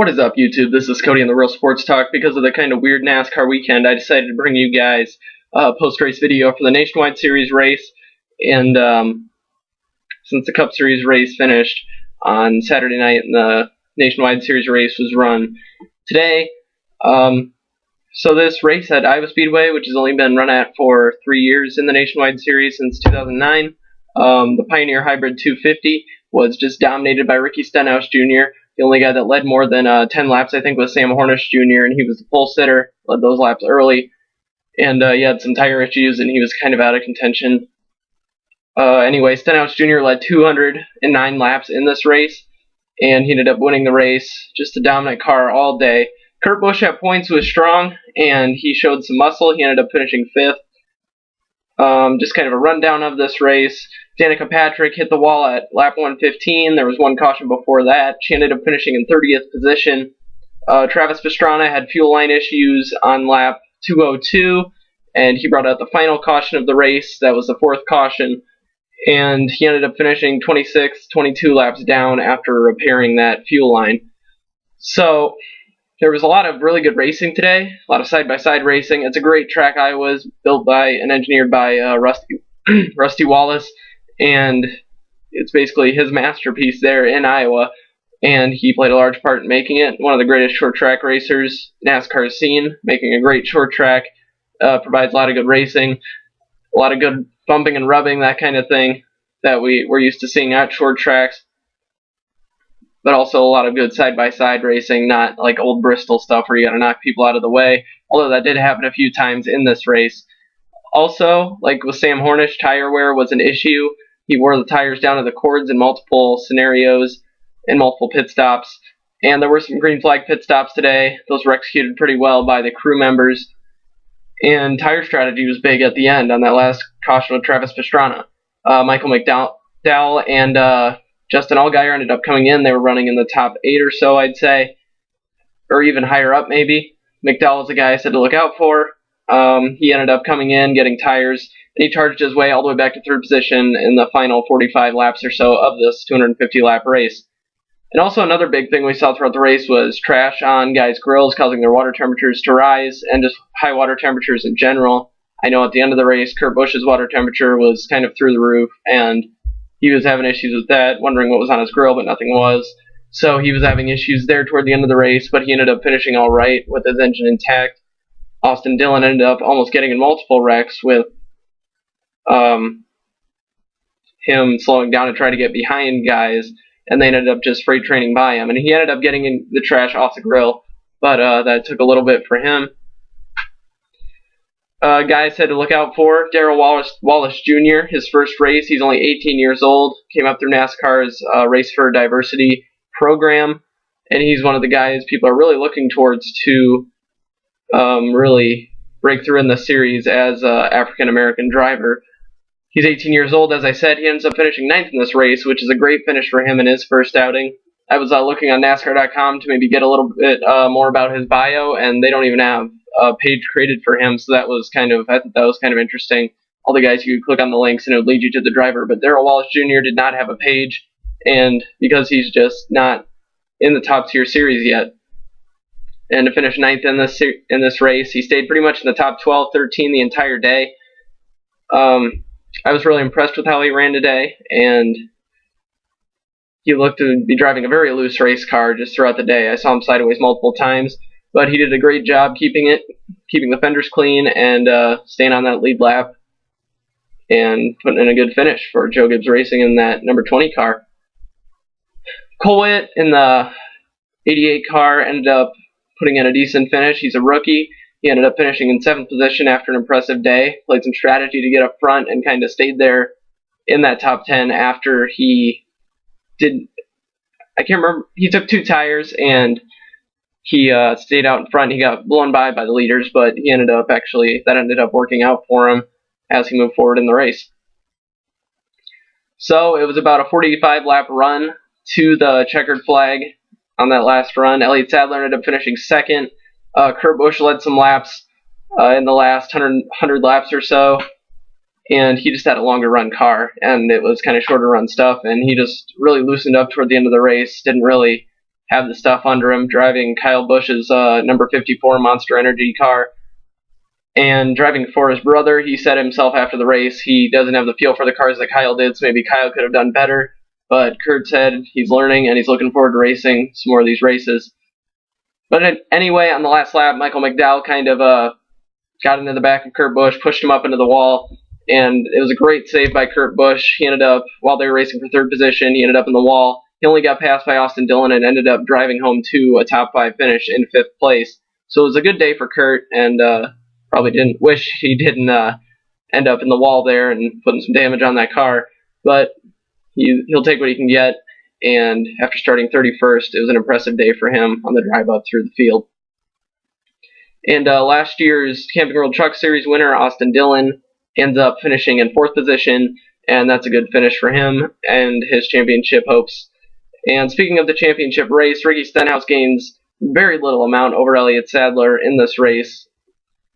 What is up, YouTube? This is Cody on the Real Sports Talk. Because of the kind of weird NASCAR weekend, I decided to bring you guys a post-race video for the Nationwide Series race. And since the Cup Series race finished on Saturday night and the Nationwide Series race was run today, so this race at Iowa Speedway, which has only been run at for 3 years in the Nationwide Series since 2009, the Pioneer Hybrid 250 was just dominated by Ricky Stenhouse Jr. The only guy that led more than 10 laps, I think, was Sam Hornish Jr., and he was the pole sitter, led those laps early, and he had some tire issues, and he was kind of out of contention. Anyway, Stenhouse Jr. led 209 laps in this race, and he ended up winning the race. Just a dominant car all day. Kurt Busch at points was strong, and he showed some muscle. He ended up finishing 5th. Just kind of a rundown of this race. Danica Patrick hit the wall at lap 115. There was one caution before that. She ended up finishing in 30th position. Travis Pastrana had fuel line issues on lap 202, and he brought out the final caution of the race. That was the 4th caution, and he ended up finishing 26, 22 laps down after repairing that fuel line. So there was a lot of really good racing today, a lot of side-by-side racing. It's a great track. Iowa's built by and engineered by Rusty Wallace, and it's basically his masterpiece there in Iowa, and he played a large part in making it. One of the greatest short track racers NASCAR's seen, making a great short track, provides a lot of good racing, a lot of good bumping and rubbing, that kind of thing that we're used to seeing at short tracks, but also a lot of good side-by-side racing, not like old Bristol stuff where you got to knock people out of the way, although that did happen a few times in this race. Also, like with Sam Hornish, tire wear was an issue. He wore the tires down to the cords in multiple scenarios and multiple pit stops, and there were some green flag pit stops today. Those were executed pretty well by the crew members, and tire strategy was big at the end on that last caution with Travis Pastrana. Michael McDowell and Justin Allgaier ended up coming in. They were running in the top 8 or so, I'd say, or even higher up maybe. McDowell was the guy I said to look out for. He ended up coming in, getting tires, and he charged his way all the way back to 3rd position in the final 45 laps or so of this 250-lap race. And also another big thing we saw throughout the race was trash on guys' grills, causing their water temperatures to rise, and just high water temperatures in general. I know at the end of the race, Kurt Busch's water temperature was kind of through the roof, and he was having issues with that, wondering what was on his grill, but nothing was. So he was having issues there toward the end of the race, but he ended up finishing all right with his engine intact. Austin Dillon ended up almost getting in multiple wrecks with him slowing down to try to get behind guys, and they ended up just freight training by him. And he ended up getting in the trash off the grill, but that took a little bit for him. Guys had to look out for Darrell Wallace Jr., his first race. He's only 18 years old, came up through NASCAR's Race for Diversity program, and he's one of the guys people are really looking towards to really break through in the series as an African-American driver. He's 18 years old, as I said. He ends up finishing 9th in this race, which is a great finish for him in his first outing. I was looking on NASCAR.com to maybe get a little bit more about his bio, and they don't even have a page created for him, so that was I thought that was kind of interesting. All the guys, you could click on the links and it would lead you to the driver, but Darrell Wallace Jr. did not have a page, and because he's just not in the top tier series yet, and to finish 9th in this race, he stayed pretty much in the top 12, 13 the entire day. I was really impressed with how he ran today, and he looked to be driving a very loose race car just throughout the day. I saw him sideways multiple times, but he did a great job keeping the fenders clean, and staying on that lead lap, and putting in a good finish for Joe Gibbs Racing in that number 20 car. Cole Witt in the 88 car ended up putting in a decent finish. He's a rookie. He ended up finishing in 7th position after an impressive day. Played some strategy to get up front and kind of stayed there in that top 10 after he did. I can't remember. He took 2 tires and he stayed out in front. He got blown by the leaders, but he ended up working out for him as he moved forward in the race. So it was about a 45-lap run to the checkered flag on that last run. Elliott Sadler ended up finishing 2nd. Kurt Busch led some laps in the last 100 laps or so, and he just had a longer run car, and it was kind of shorter run stuff, and he just really loosened up toward the end of the race, didn't really have the stuff under him, driving Kyle Busch's number 54 Monster Energy car. And driving for his brother, he said himself after the race he doesn't have the feel for the cars that Kyle did, so maybe Kyle could have done better. But Kurt said he's learning and he's looking forward to racing some more of these races. But anyway, on the last lap, Michael McDowell kind of got into the back of Kurt Busch, pushed him up into the wall, and it was a great save by Kurt Busch. He ended up, while they were racing for third position, he ended up in the wall. He only got passed by Austin Dillon and ended up driving home to a top 5 finish in 5th place. So it was a good day for Kurt, and probably didn't wish he didn't end up in the wall there and putting some damage on that car, but he'll take what he can get, and after starting 31st, it was an impressive day for him on the drive up through the field. And last year's Camping World Truck Series winner, Austin Dillon, ends up finishing in 4th position, and that's a good finish for him and his championship hopes. And speaking of the championship race, Ricky Stenhouse gains very little amount over Elliott Sadler in this race,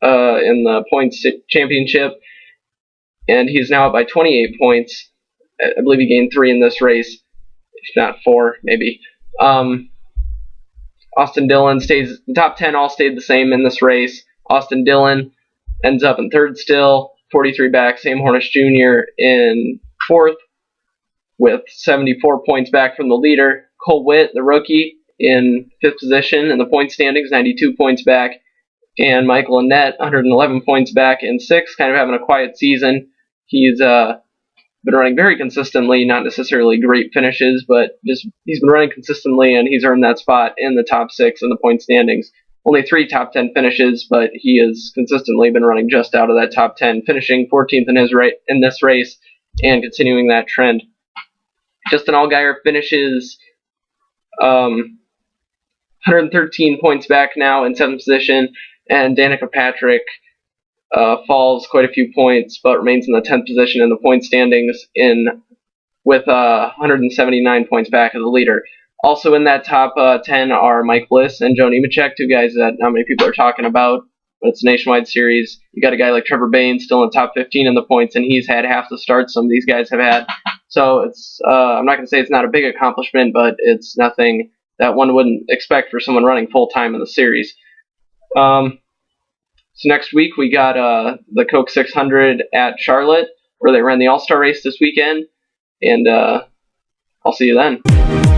in the points championship, and he's now up by 28 points. I believe he gained 3 in this race, if not 4, maybe. Austin Dillon stays, the top 10 all stayed the same in this race. Austin Dillon ends up in 3rd still, 43 back. Sam Hornish Jr. in 4th with 74 points back from the leader. Cole Witt, the rookie, in 5th position in the point standings, 92 points back. And Michael Annett, 111 points back in 6th, kind of having a quiet season. He's been running very consistently, not necessarily great finishes, but just he's been running consistently, and he's earned that spot in the top 6 in the point standings. Only 3 top 10 finishes, but he has consistently been running just out of that top 10, finishing 14th in this race and continuing that trend. Justin Allgaier finishes 113 points back now in 7th position, and Danica Patrick falls quite a few points, but remains in the 10th position in the point standings with 179 points back as the leader. Also in that top 10 are Mike Bliss and Joe Nemechek, 2 guys that not many people are talking about, but it's a nationwide series. You got a guy like Trevor Baynes still in the top 15 in the points, and he's had half the starts some of these guys have had. So it's I'm not going to say it's not a big accomplishment, but it's nothing that one wouldn't expect for someone running full-time in the series. So next week we got the Coke 600 at Charlotte, where they ran the All-Star race this weekend, and I'll see you then.